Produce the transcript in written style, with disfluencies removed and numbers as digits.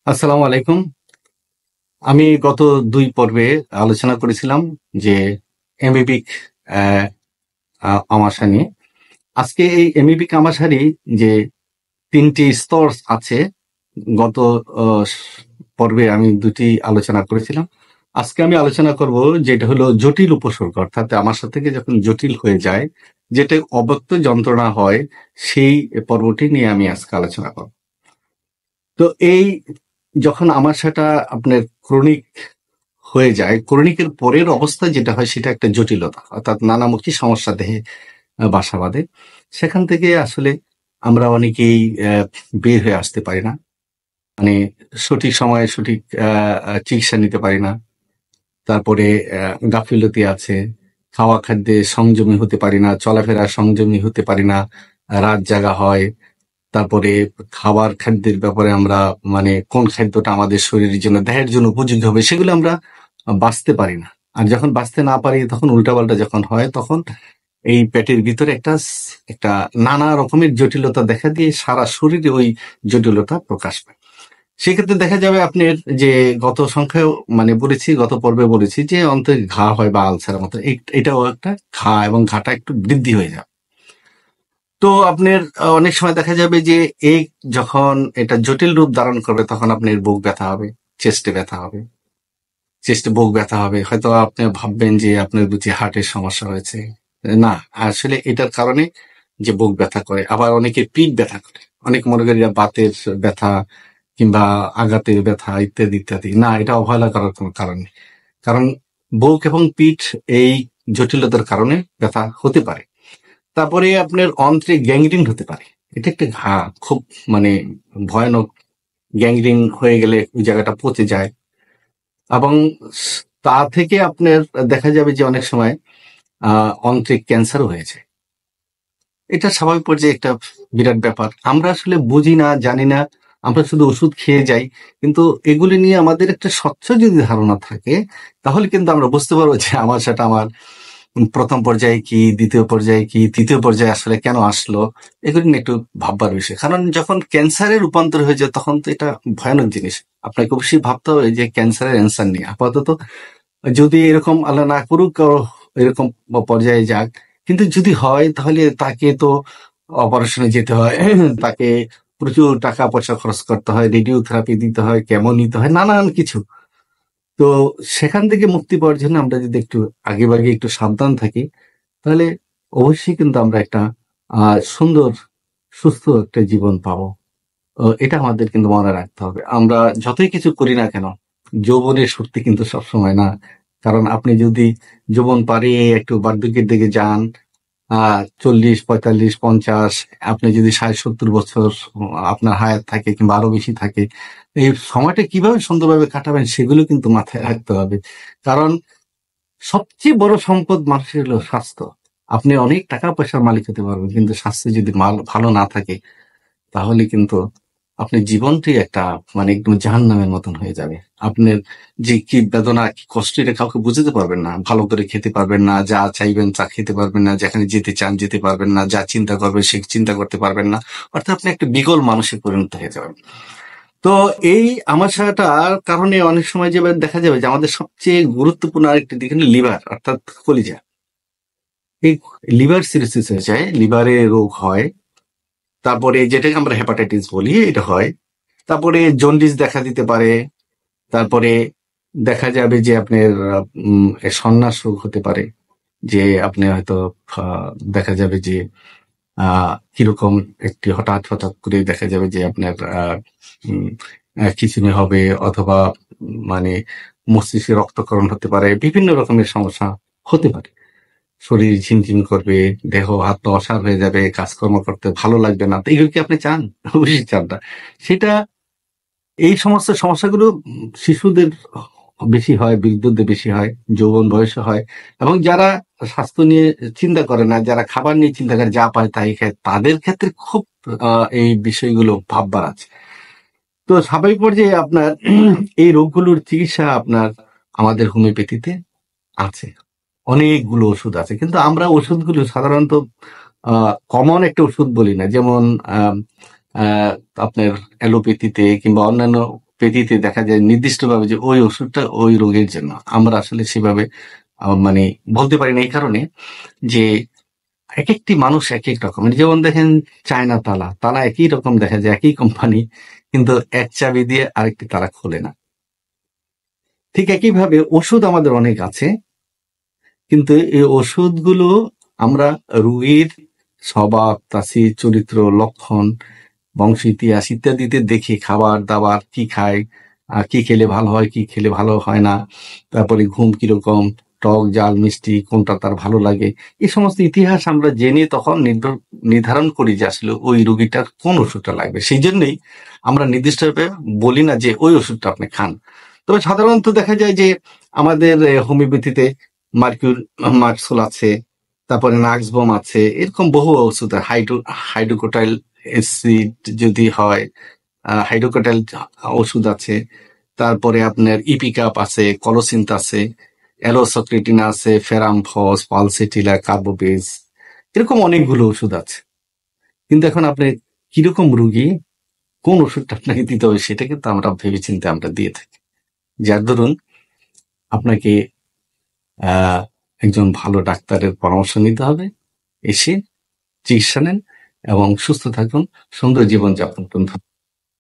আসসালামু আলাইকুম। আমি গত ২ পর্বে আলোচনা করেছিলাম যে এমিবিক অ্যা আমাশা নিয়ে। আজকে এই এমিবিক আমাশারই যে ৩ টি স্তর আছে, গত অ পর্বে আমি ২ টি আলোচনা করেছিলাম। আজকে আমি আলোচনা করব যেটা হলো জটিল উপসর্গ, অর্থাৎ আমাশা থেকে যখন জটিল হয়ে যায়, যেটা অব্যক্ত যন্ত্রণা হয়, সেই পর্বটি নিয়ে আমি আজকে আলোচনা করব। তো এই যখন আমাশাটা আপনার ক্রনিক হয়ে যায়, ক্রনিকের পরের অবস্থা যেটা হয় সেটা একটা জটিলতা, অর্থাৎ নানামুখী সমস্যা দেহে বাসা বাঁধে। সেখান থেকে আসলে আমরা অনেকেই বের হয়ে আসতে পারি না, মানে সঠিক সময়ে সঠিক চিকিৎসা নিতে পারি না। তারপরে গাফিলতি আছে, খাওয়া খাদ্যে সংযমী হতে পারি না, চলাফেরা সংযমী হতে পারি না, রাত জাগা হয়। তারপরে খাবার খাদ্যের ব্যাপারে আমরা মানে কোন খাদ্যটা আমাদের শরীরের জন্য দেহের জন্য উপযোগী হবে সেগুলো আমরা বাঁচতে পারি না। আর যখন বাঁচতে না পারি তখন উল্টাপাল্টা যখন হয়, তখন এই পেটের ভিতরে একটা নানা রকমের জটিলতা দেখা দিয়ে সারা শরীরে ওই জটিলতা প্রকাশ পায়। সেক্ষেত্রে দেখা যাবে আপনার যে গত সংখ্যায় মানে বলেছি, গত পর্বে বলেছি যে অন্তরে ঘা হয় বা আলসারের মতো, এটাও একটা ঘা, এবং ঘাটা একটু বৃদ্ধি হয়ে যায়। তো আপনার অনেক সময় দেখা যাবে যে এই যখন এটা জটিল রূপ ধারণ করবে তখন আপনার বুক ব্যথা হবে, চেস্টে ব্যথা হবে, চেস্টে বুক ব্যথা হবে। হয়তো আপনি ভাববেন যে আপনার বুঝি হার্টের সমস্যা হয়েছে। না, আসলে এটার কারণে যে বুক ব্যথা করে, আবার অনেকে পিঠ ব্যথা করে, অনেক মনে করি বাতের ব্যথা কিংবা আঘাতের ব্যথা ইত্যাদি ইত্যাদি। না, এটা অবহেলা করার কোনো কারণ নেই। কারণ বুক এবং পিঠ এই জটিলতার কারণে ব্যথা হতে পারে। তারপরে আপনার অন্ত্রে গ্যাংগ্রিন হতে পারে। এটা একটা ঘা, খুব মানে ভয়ানক। গ্যাংগ্রিন হয়ে গেলে ওই জায়গাটা পচে যায়, এবং তা থেকে আপনার দেখা যাবে যে অনেক সময় অন্ত্রে ক্যান্সারও হয়েছে। এটা স্বাভাবিক পর্যায়ে একটা বিরাট ব্যাপার। আমরা আসলে বুঝি না, জানি না, আমরা শুধু ওষুধ খেয়ে যাই। কিন্তু এগুলি নিয়ে আমাদের একটা স্বচ্ছ যদি ধারণা থাকে, তাহলে কিন্তু আমরা বুঝতে পারবো যে আমার সেটা আমার প্রথম পর্যায়ে কি, দ্বিতীয় পর্যায়ে কি, তৃতীয় পর্যায়ে আসলে কেন আসলো, এগুলি নিয়ে একটু ভাববার বিষয়। কারণ যখন ক্যান্সারের রূপান্তর হয়ে যায় তখন তো এটা ভয়ানক জিনিস। আপনাকে অবশ্যই ভাবতে হবে যে ক্যান্সারের অ্যান্সার নিয়ে। আপাতত যদি এরকম আল্লাহ না করুক এরকম পর্যায়ে যাক, কিন্তু যদি হয় তাহলে তাকে তো অপারেশনে যেতে হয়, তাকে প্রচুর টাকা পয়সা খরচ করতে হয়, রেডিওথেরাপি দিতে হয়, কেমো নিতে হয়, নানান কিছু। তো সেখান থেকে মুক্তি পাওয়ার জন্য আমরা যদি একটু আগেভাগে একটু সাবধান থাকি, তাহলে অবশ্যই কিন্তু আমরা একটা সুন্দর সুস্থ একটা জীবন পাবো। এটা আমাদের কিন্তু মনে রাখতে হবে। আমরা যতই কিছু করি না কেন, যৌবনের শক্তি কিন্তু সবসময় না। কারণ আপনি যদি যৌবন পাড়িয়ে একটু বার্ধক্যের দিকে যান, ৪০, ৪৫, ৫০, আপনি যদি ৬০, ৭০ বছর আপনার হায়াত থাকে কিংবা আরো বেশি থাকে, এই সময়টা কিভাবে সুন্দরভাবে কাটাবেন সেগুলো কিন্তু মাথায় রাখতে হবে। কারণ সবচেয়ে বড় সম্পদ মানুষের হলো স্বাস্থ্য। আপনি অনেক টাকা পয়সার মালিক হতে পারবেন, কিন্তু স্বাস্থ্য যদি ভালো না থাকে, তাহলে কিন্তু আপনার জীবনটাই একটা মানে একদম জাহান্নামের মতন হয়ে যাবে। আপনার যে কি বেদনা, কি কষ্ট, এটা কাউকে বুঝাতে পারবেন না। ভালো করে খেতে পারবেন না, যা চাইবেন তা খেতে পারবেন না, যেখানে যেতে চান যেতে পারবেন না, যা চিন্তা করবেন সে চিন্তা করতে পারবেন না। অর্থাৎ আপনি একটা বিকল মানুষে পরিণত হয়ে যাবেন। তো এই আমাশাটার কারণে অনেক সময় যে দেখা যাবে যে আমাদের সবচেয়ে গুরুত্বপূর্ণ আরেকটি দিক হলো লিভার, অর্থাৎ কলিজা। এই লিভার সিরোসিস হয়ে যায়, লিভারে রোগ হয়। তারপরে যেটাকে আমরা হেপাটাইটিস বলি, এটা হয়। তারপরে জন্ডিস দেখা দিতে পারে। তারপরে দেখা যাবে যে আপনার সন্ন্যাস রোগ হতে পারে, যে আপনি হয়তো দেখা যাবে যে কিরকম একটি হঠাৎ হঠাৎ করে দেখা যাবে যে আপনার খিঁচুনি হবে, অথবা মানে মস্তিষ্কে রক্তক্ষরণ হতে পারে, বিভিন্ন রকমের সমস্যা হতে পারে। শরীর ঝিমঝিম করবে, দেহ হাত পা অসাড় হয়ে যাবে, কাজকর্ম করতে ভালো লাগবে না। তো এগুলো কি আপনি চান? অবশ্যই চান না। সেটা এই সমস্ত সমস্যাগুলো শিশুদের বেশি হয়, বৃদ্ধদের বেশি হয়, যৌবন বয়সে হয়, এবং যারা স্বাস্থ্য নিয়ে চিন্তা করে না, যারা খাবার নিয়ে চিন্তা করে, যা পায় তাই খায়, তাদের ক্ষেত্রে খুব এই বিষয়গুলো ভাববার আছে। তো স্বাভাবিক পর্যায়ে আপনার এই রোগগুলোর চিকিৎসা আপনার আমাদের হোমিওপ্যাথিতে আছে। অনেকগুলো ওষুধ আছে। কিন্তু আমরা ওষুধগুলো সাধারণত কমন একটা ওষুধ বলি না। যেমন আ আ আপনার অ্যালোপ্যাথিতে কিংবা অন্যান্য হোমিওপ্যাথিতে দেখা যায় নির্দিষ্টভাবে যে ওই ওষুধটা ওই রোগের জন্য। আমরা আসলে সেভাবে মানে বলতে পারি না এই কারণে যে একেকটি মানুষ একেক রকমের। যেমন দেখেন চায়না তালা, তালা একই রকম দেখা যায়, একই কোম্পানি, কিন্তু এক চাবি দিয়ে আরেকটি তালা খোলে না। ঠিক একইভাবে ওষুধ আমাদের অনেক আছে, কিন্তু এই ওষুধগুলো আমরা রোগীর স্বভাব, তার চরিত্র, লক্ষণ, বংশ ইতিহাস ইত্যাদিতে দেখে খাবার দাবার কি খায়, কি খেলে ভালো হয়, কি খেলে ভালো হয় না, তারপরে ঘুম কিরকম, টক ঝাল মিষ্টি কোনটা তার ভালো লাগে, এই সমস্ত ইতিহাস আমরা জেনে তখন নির্ধারণ করি যে আসলে ওই রোগীটার কোন ওষুধটা লাগবে। সেই জন্যই আমরা নির্দিষ্টভাবে বলি না যে ওই ওষুধটা আপনি খান। তবে সাধারণত দেখা যায় যে আমাদের হোমিওপ্যাথিতে মার্কিউর মার্কসোল আছে, তারপরে নাক্সবোম আছে, এরকম বহু ওষুধ, হাইড্রোকোটাইল অ্যাসিড যদি হয়, হাইড্রোকোটাইল ওষুধ আছে, তারপরে আপনার ইপিকাপ আছে, কলোসিন্থ আছে, অ্যালোসক্রিটিন আছে, ফেরামফস, পালসেটিলা, কার্বোপেজ, এরকম অনেকগুলো ওষুধ আছে। কিন্তু এখন আপনি কিরকম রুগী, কোন ওষুধটা আপনাকে দিতে হবে সেটা কিন্তু আমরা ভেবেচিন্তে আমরা দিয়ে থাকি। যার দরুন আপনাকে একজন ভালো ডাক্তারের পরামর্শ নিতে হবে, এসে চিকিৎসা নেন এবং সুস্থ থাকুন, সুন্দর জীবনযাপন করুন।